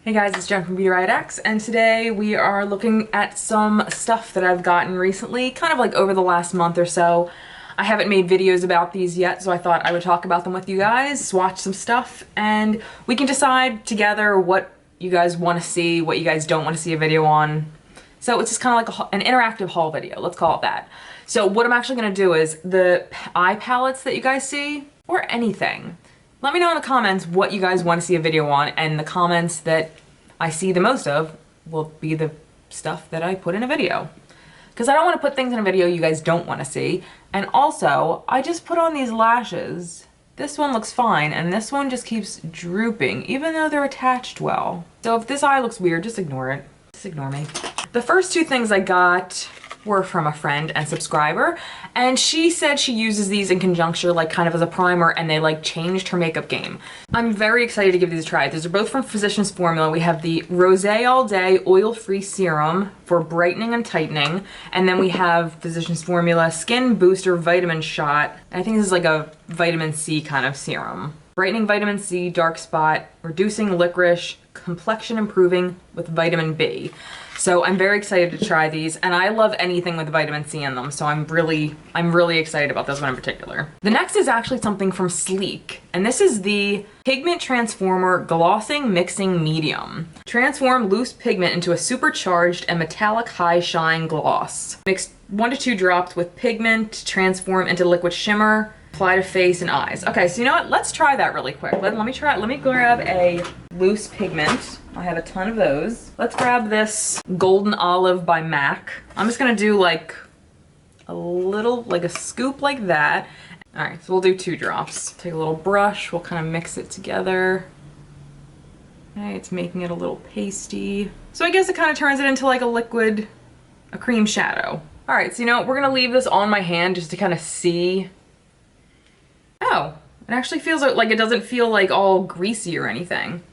Hey guys, it's Jen from beautyriotx, and today we are looking at some stuff that I've gotten recently, kind of like over the last month or so. I haven't made videos about these yet, so I thought I would talk about them with you guys, swatch some stuff, and we can decide together what you guys want to see, what you guys don't want to see a video on. So it's just kind of like an interactive haul video, let's call it that. So what I'm actually going to do is the eye palettes that you guys see, or anything. Let me know in the comments what you guys want to see a video on, and the comments that I see the most of will be the stuff that I put in a video. Because I don't want to put things in a video you guys don't want to see. And also, I just put on these lashes. This one looks fine, and this one just keeps drooping, even though they're attached well. So if this eye looks weird, just ignore it. Just ignore me. The first two things I got were from a friend and subscriber, and she said she uses these in conjunction, like kind of as a primer, and they like changed her makeup game. I'm very excited to give these a try. These are both from Physicians Formula. We have the Rosé All Day Oil-Free Serum for brightening and tightening, and then we have Physicians Formula Skin Booster Vitamin Shot. I think this is like a vitamin C kind of serum. Brightening vitamin C, dark spot, reducing licorice, complexion improving with vitamin B. So I'm very excited to try these, and I love anything with vitamin C in them, so I'm really excited about this one in particular. The next is actually something from Sleek, and this is the Pigment Transformer Glossing Mixing Medium. Transform loose pigment into a supercharged and metallic high shine gloss. Mix 1 to 2 drops with pigment, transform into liquid shimmer, apply to face and eyes. Okay, so you know what? Let's try that really quick. Let me grab a loose pigment. I have a ton of those. Let's grab this Golden Olive by MAC. I'm just gonna do like a little, like a scoop like that. All right, so we'll do 2 drops. Take a little brush, we'll kind of mix it together. Okay, it's making it a little pasty. So I guess it kind of turns it into like a liquid, a cream shadow. All right, so you know what? We're gonna leave this on my hand just to kind of see. Oh, it actually feels like it doesn't feel like all greasy or anything.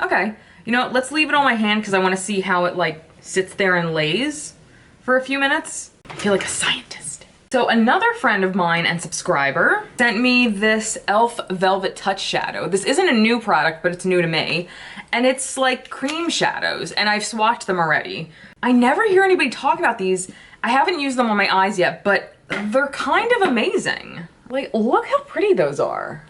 Okay, you know what, let's leave it on my hand because I want to see how it like sits there and lays for a few minutes. I feel like a scientist. So another friend of mine and subscriber sent me this e.l.f. Velvet Touch Shadow. This isn't a new product, but it's new to me. And it's like cream shadows, and I've swatched them already. I never hear anybody talk about these. I haven't used them on my eyes yet, but they're kind of amazing. Like, look how pretty those are.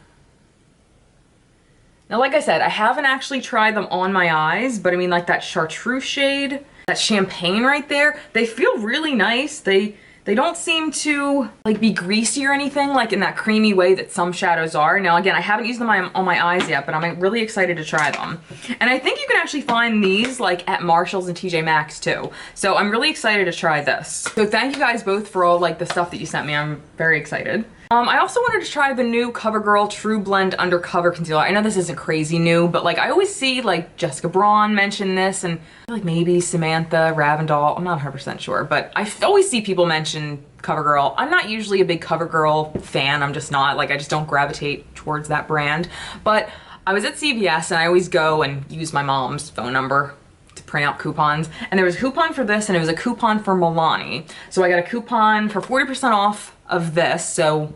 Now, like I said, I haven't actually tried them on my eyes, but I mean, like that chartreuse shade, that champagne right there, they feel really nice. They don't seem to like be greasy or anything, like in that creamy way that some shadows are. Now, again, I haven't used them on my eyes yet, but I'm really excited to try them. And I think you can actually find these like at Marshall's and TJ Maxx too. So I'm really excited to try this. So thank you guys both for all like the stuff that you sent me. I'm very excited. I also wanted to try the new CoverGirl TruBlend Undercover Concealer. I know this isn't crazy new, but like I always see like Jessica Braun mention this, and like maybe Samantha Ravindall, I'm not 100% sure, but I always see people mention CoverGirl. I'm not usually a big CoverGirl fan, I'm just not, like I just don't gravitate towards that brand. But I was at CVS and I always go and use my mom's phone number to print out coupons, and there was a coupon for this and it was a coupon for Milani. So I got a coupon for 40% off of this, so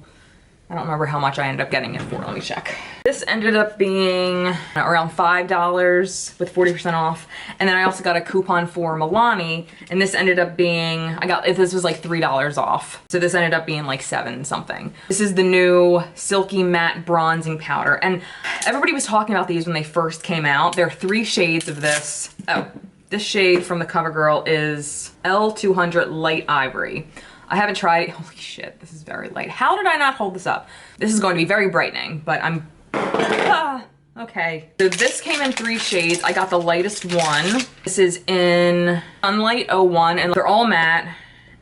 I don't remember how much I ended up getting it for. Let me check. This ended up being around $5 with 40% off, and then I also got a coupon for Milani, and this ended up being, this was like $3 off, so this ended up being like 7 something. This is the new Silky Matte Bronzing Powder, and everybody was talking about these when they first came out. There are 3 shades of this. Oh, this shade from the CoverGirl is L200 Light Ivory. I haven't tried it. Holy shit, this is very light. How did I not hold this up? This is going to be very brightening, but okay. So this came in 3 shades. I got the lightest one. This is in Sunlight 01, and they're all matte.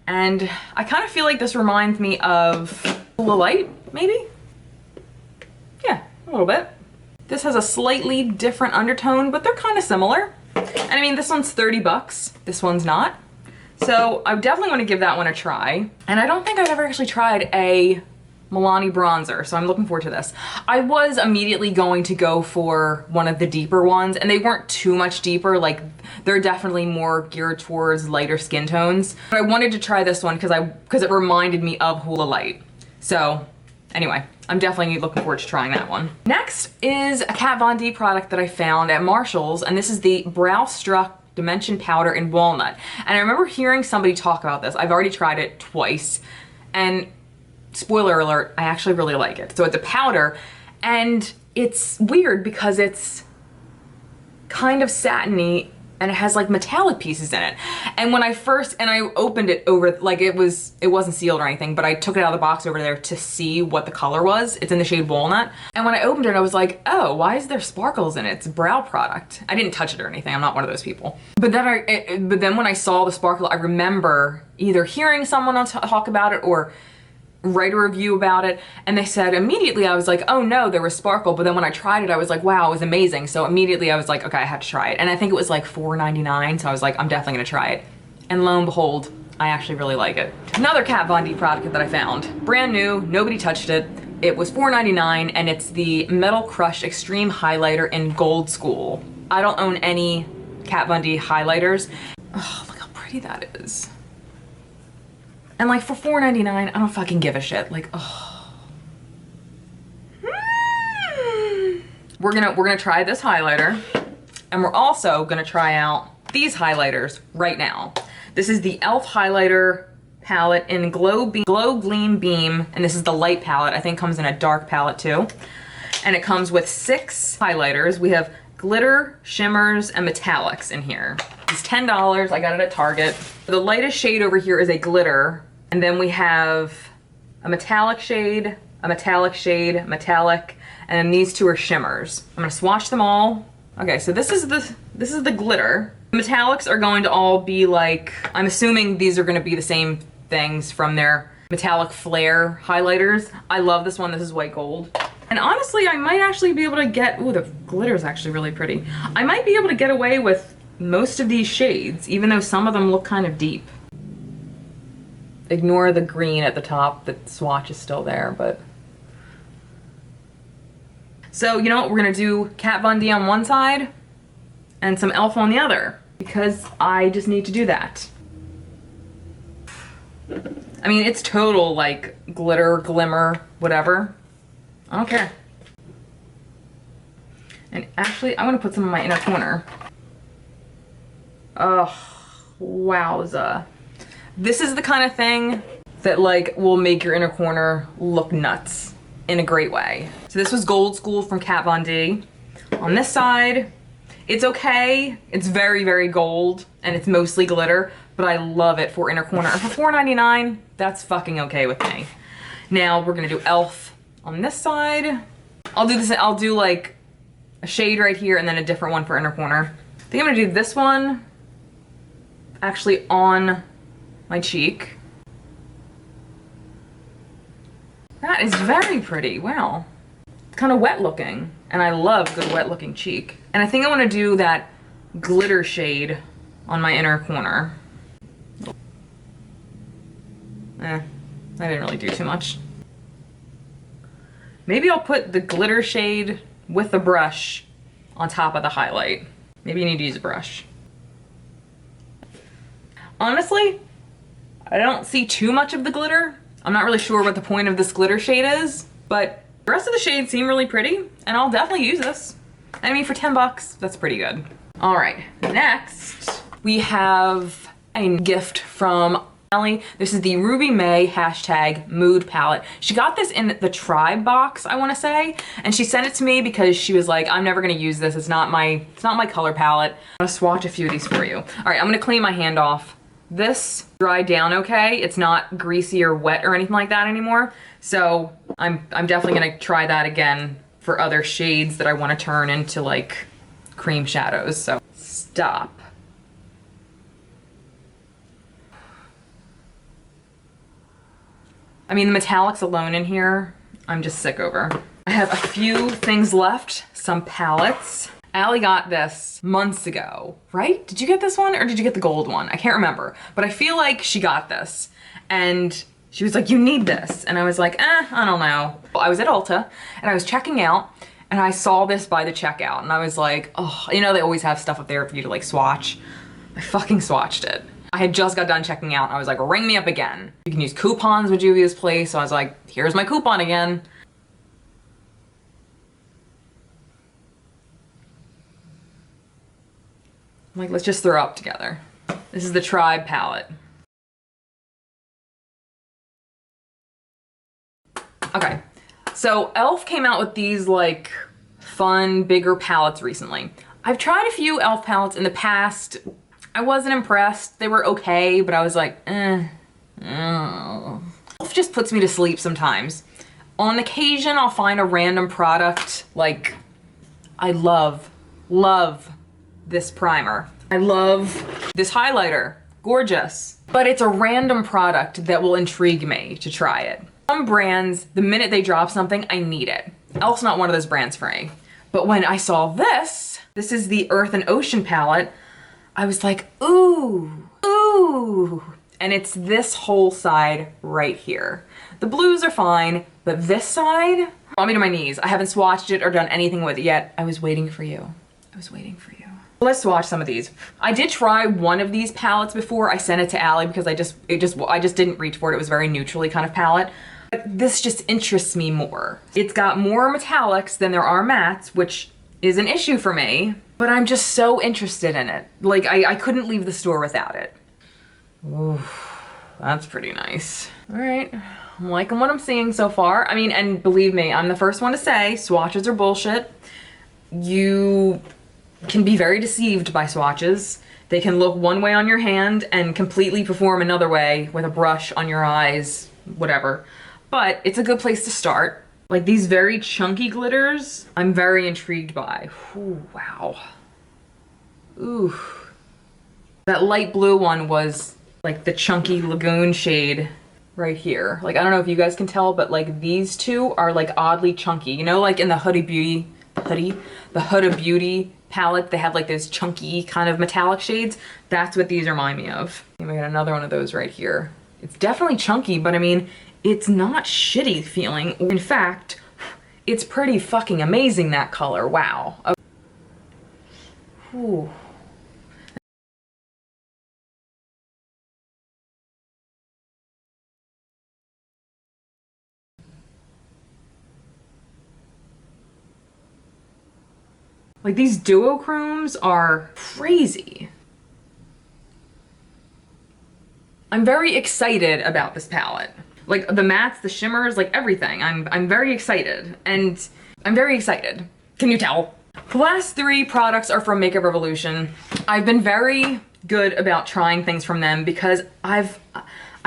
And I kind of feel like this reminds me of Hoola Light, maybe? Yeah, a little bit. This has a slightly different undertone, but they're kind of similar. And I mean, this one's 30 bucks. This one's not. So I definitely want to give that one a try. And I don't think I've ever actually tried a Milani bronzer, so I'm looking forward to this. I was immediately going to go for one of the deeper ones, and they weren't too much deeper. Like, they're definitely more geared towards lighter skin tones. But I wanted to try this one because it reminded me of Hoola Light. So anyway, I'm definitely looking forward to trying that one. Next is a Kat Von D product that I found at Marshall's, and this is the Brow Struck Dimension Powder in Walnut. And I remember hearing somebody talk about this. I've already tried it twice, and spoiler alert, I actually really like it. So it's a powder, and it's weird because it's kind of satiny and it has like metallic pieces in it. And when I opened it over, like it wasn't sealed or anything, but I took it out of the box over there to see what the color was. It's in the shade Walnut. And when I opened it, I was like, oh, why is there sparkles in it? It's a brow product. I didn't touch it or anything. I'm not one of those people. But then when I saw the sparkle, I remember either hearing someone talk about it or write a review about it, and they said immediately, I was like, oh no, there was sparkle. But then when I tried it, I was like, wow, it was amazing. So immediately I was like, okay, I have to try it. And I think it was like $4.99, so I was like, I'm definitely gonna try it. And lo and behold, I actually really like it. Another Kat Von D product that I found, brand new, nobody touched it. It was $4.99, and it's the Metal Crush Extreme Highlighter in Gold School. I don't own any Kat Von D highlighters. Oh, look how pretty that is. And like for $4.99, I don't fucking give a shit. Like, oh. We're gonna try this highlighter, and we're also gonna try out these highlighters right now. This is the e.l.f. highlighter palette in Glow Gleam Beam, and this is the light palette. I think it comes in a dark palette too. And it comes with 6 highlighters. We have glitter, shimmers, and metallics in here. It's $10, I got it at Target. The lightest shade over here is a glitter, and then we have a metallic shade, a metallic shade, metallic, and then these 2 are shimmers. I'm gonna swatch them all. Okay, so this is the glitter. The metallics are going to all be like, I'm assuming these are gonna be the same things from their metallic flare highlighters. I love this one, this is white gold. And honestly, I might actually be able to get, ooh, the glitter's actually really pretty. I might be able to get away with most of these shades, even though some of them look kind of deep. Ignore the green at the top, the swatch is still there, but. So, you know what, we're gonna do Kat Von D on one side and some e.l.f. on the other, because I just need to do that. I mean, it's total like glitter, glimmer, whatever. I don't care. And actually, I'm gonna put some in my inner corner. Oh, wowza. This is the kind of thing that like will make your inner corner look nuts in a great way. So this was Gold School from Kat Von D. On this side, it's okay. It's very, very gold and it's mostly glitter, but I love it for inner corner. And for $4.99, that's fucking okay with me. Now we're gonna do e.l.f. on this side. I'll do like a shade right here and then a different one for inner corner. I think I'm gonna do this one actually on my cheek. That is very pretty, wow. It's kind of wet looking, and I love good wet looking cheek. And I think I want to do that glitter shade on my inner corner. I didn't really do too much. Maybe I'll put the glitter shade with the brush on top of the highlight. Maybe you need to use a brush. Honestly, I don't see too much of the glitter. I'm not really sure what the point of this glitter shade is, but the rest of the shades seem really pretty, and I'll definitely use this. I mean, for 10 bucks, that's pretty good. All right, next we have a gift from Emani. This is the Ruby May #mood palette. She got this in the Tribe box, I want to say, and she sent it to me because she was like, I'm never gonna use this. It's not my color palette. I'm gonna swatch a few of these for you. All right, I'm gonna clean my hand off. This dried down okay. It's not greasy or wet or anything like that anymore. So I'm definitely gonna try that again for other shades that I want to turn into like cream shadows. So stop. I mean, the metallics alone in here, I'm just sick over. I have a few things left, some palettes. Allie got this months ago, right? Did you get this one or did you get the gold one? I can't remember, but I feel like she got this and she was like, you need this. And I was like, I don't know. I was at Ulta and I was checking out and I saw this by the checkout and I was like, oh, you know, they always have stuff up there for you to like swatch. I fucking swatched it. I had just got done checking out and I was like, ring me up again. You can use coupons with Juvia's Place. So I was like, here's my coupon again. like, let's just throw up together. This is the Tribe palette. Okay, so e.l.f. came out with these like fun, bigger palettes recently. I've tried a few e.l.f. palettes in the past. I wasn't impressed. They were okay, but I was like, e.l.f. just puts me to sleep sometimes. On occasion, I'll find a random product. Like, I love this primer. I love this highlighter. Gorgeous. But it's a random product that will intrigue me to try it. Some brands, the minute they drop something, I need it. e.l.f.'s not one of those brands for me. But when I saw this is the Earth and Ocean palette, I was like, ooh, ooh. And it's this whole side right here. The blues are fine, but this side brought me to my knees. I haven't swatched it or done anything with it yet. I was waiting for you. I was waiting for you. Let's swatch some of these. I did try one of these palettes before. I sent it to Allie because I just didn't reach for it. It was a very neutrally kind of palette. But this just interests me more. It's got more metallics than there are mattes, which is an issue for me, but I'm just so interested in it. Like, I couldn't leave the store without it. Ooh, that's pretty nice. All right, I'm liking what I'm seeing so far. I mean, and believe me, I'm the first one to say swatches are bullshit. You can be very deceived by swatches. They can look one way on your hand and completely perform another way with a brush on your eyes, whatever. But it's a good place to start. Like these very chunky glitters, I'm very intrigued by. Ooh, wow. Ooh. That light blue one was like the chunky lagoon shade right here. Like, I don't know if you guys can tell, but like these two are like oddly chunky. You know, like in the Huda Beauty palette, they have like those chunky kind of metallic shades. That's what these remind me of. And we got another one of those right here. It's definitely chunky, but I mean, it's not shitty feeling. In fact, it's pretty fucking amazing, that color. Wow. Okay. Ooh. Like these duochromes are crazy. I'm very excited about this palette. Like the mattes, the shimmers, like everything. I'm very excited, and I'm very excited. Can you tell? The last three products are from Makeup Revolution. I've been very good about trying things from them because I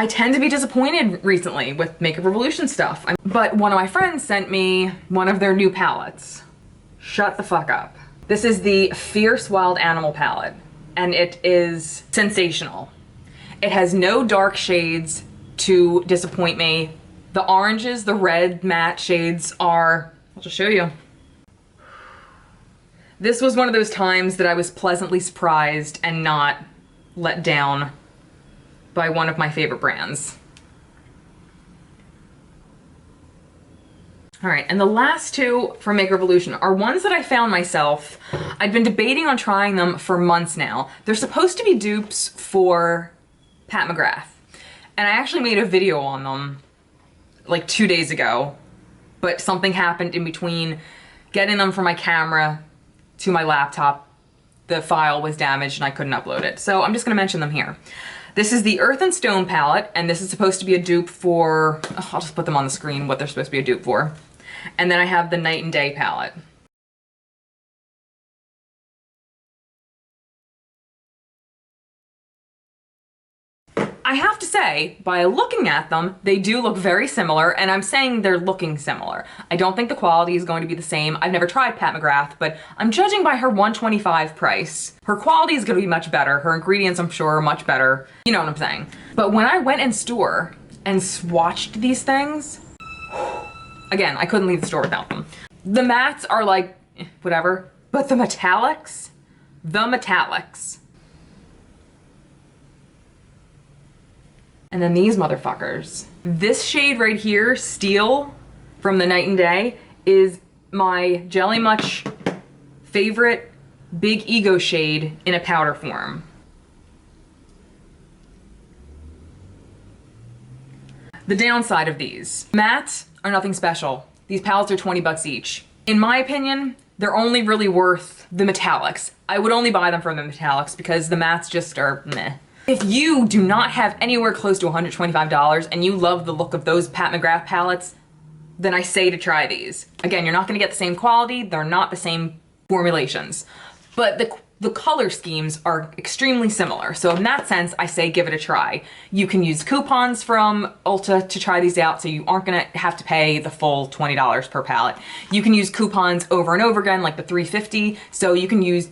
tend to be disappointed recently with Makeup Revolution stuff. But one of my friends sent me one of their new palettes. Shut the fuck up. This is the Fierce Wild Animal palette, and it is sensational. It has no dark shades to disappoint me. The oranges, the red matte shades are, I'll just show you. This was one of those times that I was pleasantly surprised and not let down by one of my favorite brands. All right, and the last two from Makeup Revolution are ones that I found myself. I've been debating on trying them for months now. They're supposed to be dupes for Pat McGrath. And I actually made a video on them like 2 days ago, but something happened in between getting them from my camera to my laptop. The file was damaged and I couldn't upload it. So I'm just gonna mention them here. This is the Earth and Stone palette, and this is supposed to be a dupe for, I'll just put them on the screen, what they're supposed to be a dupe for. And then I have the Night and Day palette. I have to say, by looking at them, they do look very similar, and I'm saying they're looking similar. I don't think the quality is going to be the same. I've never tried Pat McGrath, but I'm judging by her $125 price. Her quality is gonna be much better. Her ingredients, I'm sure, are much better. You know what I'm saying. But when I went in store and swatched these things, again, I couldn't leave the store without them. The mattes are like, whatever, but the metallics. And then these motherfuckers. This shade right here, Steel, from the Night and Day, is my Jelly Much favorite Big Ego shade in a powder form. The downside of these. Mattes are nothing special. These palettes are 20 bucks each. In my opinion, they're only really worth the metallics. I would only buy them for the metallics because the mattes just are meh. If you do not have anywhere close to $125 and you love the look of those Pat McGrath palettes, then I say to try these. Again, you're not gonna get the same quality, they're not the same formulations, but the color schemes are extremely similar. So in that sense, I say give it a try. You can use coupons from Ulta to try these out, so you aren't gonna have to pay the full $20 per palette. You can use coupons over and over again, like the $3.50, so you can use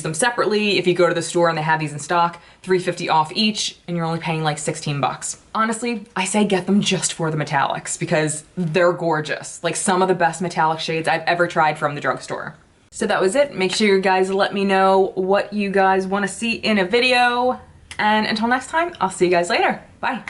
them separately. If you go to the store and they have these in stock, $3.50 off each, and you're only paying like 16 bucks. Honestly, I say get them just for the metallics because they're gorgeous. Like some of the best metallic shades I've ever tried from the drugstore. So that was it. Make sure you guys let me know what you guys want to see in a video. And until next time, I'll see you guys later. Bye.